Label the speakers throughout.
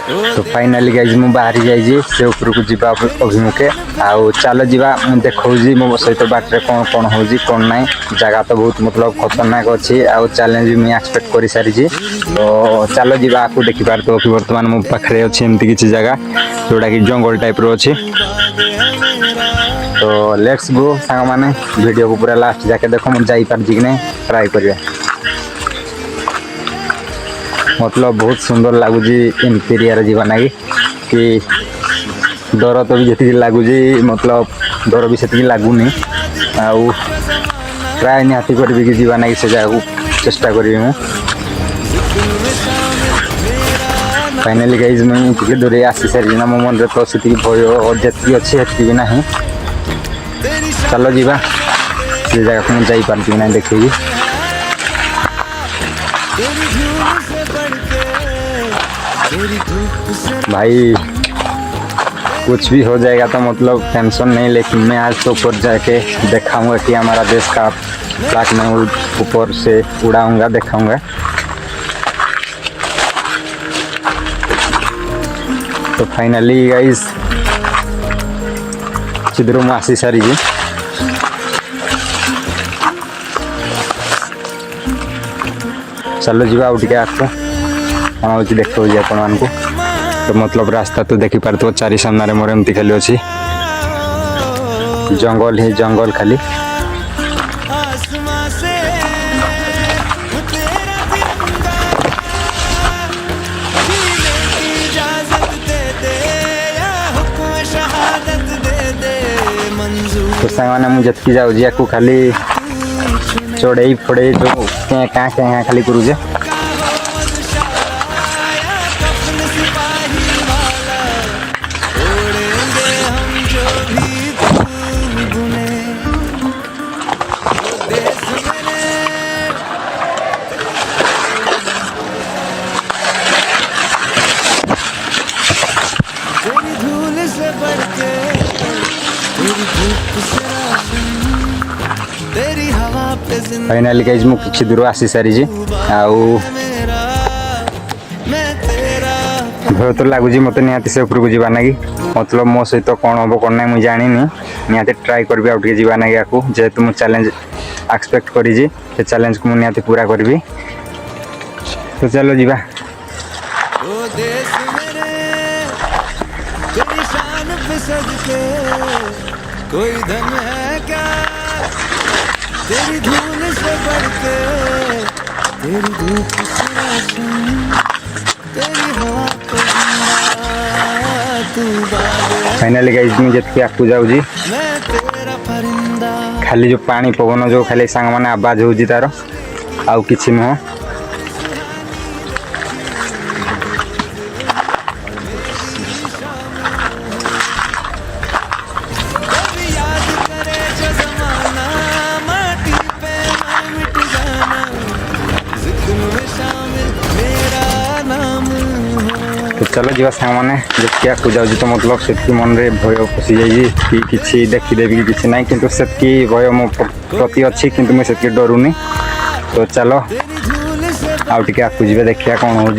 Speaker 1: तो finally guys मु बाहरी जाइए से उपरକୁ ଯିବା ଅଭିମୁଖେ ଆଉ ଚାଲ ଯିବା ମୁଁ ଦେଖାଉଛି ମୋ ସହିତ ବାଟରେ କ'ଣ କ'ଣ ହେଉଛି କ'ଣ ନାହିଁ ଜାଗା ତ ବହୁତ मतलब ଖତରନାକ ଅଛି ଆଉ ଚ୍ୟାଲେଞ୍ଜ ବି ମୁଁ ଏକ୍ସପେକ୍ଟ କରିସାରିଛି ତ ଚାଲ ଯିବା ଆକୁ ଦେଖିପାରୁଥିବ କି ବର୍ତ୍ତମାନ ମୋ ପାଖରେ ଅଛି ଏମିତି କିଛି ଜାଗା ଯେଉଁଟାକି ଜଙ୍ଗଲ ଟାଇପ୍ର ଅଛି ତ ଲେଟ୍ସ ଗो ସାଙ୍ଗମାନେ ଭିଡ଼ିଓକୁ ପୁରା ଲାଷ୍ଟ ଯାକେ ଦେଖ ମୁଁ ଯାଇପାରୁଛି कि नहीं ट्राई କରିବା मतलब बहुत सुंदर लगुच एरिया जीवा ना कि डर तो भी जी लगुच मतलब डर भी से लगुनि आउ ट्राए निहाती करी कि जीवा ना से जगह चेष्टा करी मु फाइनाली गाइज मुझे दूरे आसी सारी ना मो मन तो से भय जी अच्छी हेतु भी ना चलो जीवा से जगह को मुझे जापारी ना देखी भाई कुछ भी हो जाएगा तो मतलब टेंशन नहीं लेकिन मैं आज तो ऊपर जाके दिखाऊंगा कि हमारा देश का फ्लैग मैं ऊपर से उड़ाऊंगा दिखाऊंगा तो फाइनली गाइस चिद्रू में आसी सारी चलो जीवा आउ टे आको कौन हो देखा आपण मान को तो मतलब रास्ता तो देखी पार्थ चारि सामने मोर एमती खाली अच्छी जंगल ही जंगल खाली तो सामने मुझे जाऊँ खाली चढ़े फड़े जो क्या खाली करूजे फाइनाली गाइज मु किछि दूर आसी सारी आउ भय तो लगुच मत निहाती से उपरକୁ ଯିବା ना मतलब मो सहित कौन हम कौन ना मुझे जानी निहाती ट्राए करी आउ टे जावा ना आपको जेहेतु मुझे चैलेंज एक्सपेक्ट करी से चैलेंज को मुझे पूरा करी तो चलो जीवा कोई धन है क्या तेरी धूल से बढ़ के तेरी धूप से रोशन तेरी हवा पे तू फाइनली गाइस मैं जतके आपको जाऊ जी खाली जो पानी पवन जो खाली सांग माने आवाज होजी तारो आउ किछि न तो चलो जीवा सांग मैंने जितकी आपको जाऊँ तो मतलब से मन में भय पशि जाइए कि किसी देखीदेवी कि ना कि से भय मो प्रति अच्छी कि मुझे से डरुनी तो चलो आउ टे आपको जी देखिए कौन हो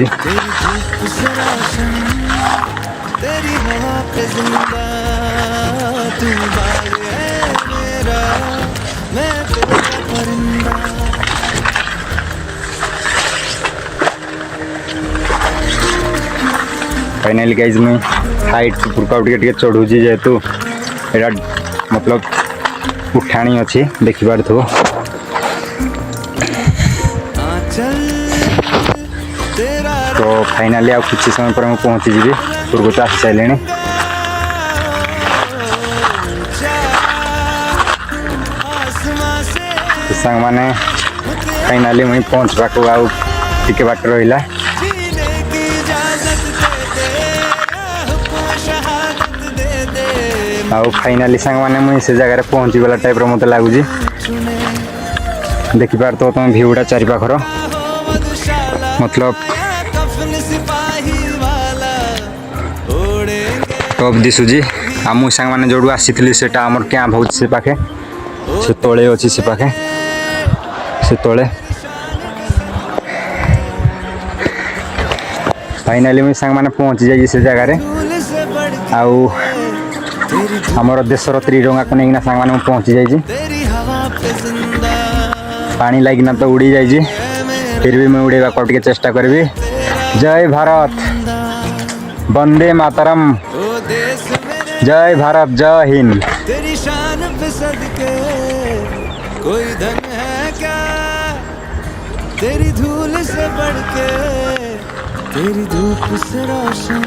Speaker 1: फाइनली गाइज मुझे हाइट ऊपर टे चढ़ू जेहेतु यहाँ मतलब उठाणी अच्छी देखी पार्थ तो फाइनली आ कुछ समय पर मुझे पहुँची जी पूर्व तो आसी सारे सांग मैंने फाइनली मुझे पहुँचवा को आउ टिके बाट रहा आउ फाइनाली सांग मैंने मुझे से जगह पहुँची गला टाइप मत लगुच देखी पार तो तुम भ्यूटा चारि पाखर मतलब टॉप दिशुची आ मु सांग मैंने जो आसी से आमर कैंप हो पाखे से तले अच्छी से पाखे से तले फाइनाली मुझे सांग मैंने पहुँची जाइए से जगार आउ आमर देशर त्रिरंगा को लेकिन सांग मैंने पहुँची जाइए पानी लगिना तो उड़ी जाइए फिर भी मैं उड़ेगा टे चेष्टा करी। जय भारत वंदे मातरम जय भारत जय हिंद।
Speaker 2: तेरी शान पे सदके कोई धन है क्या तेरी धूल से बढ़ के तेरी धूप से रोशन।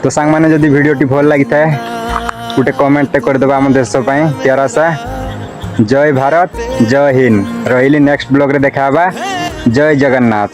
Speaker 1: तो सांग मैंने जदि वीडियो भल लगी था गोटे कमेंट करदेवा आम देश प्यारा सा। जय भारत जय हिंद रही नेक्स्ट ब्लॉग रे देखा जय जगन्नाथ।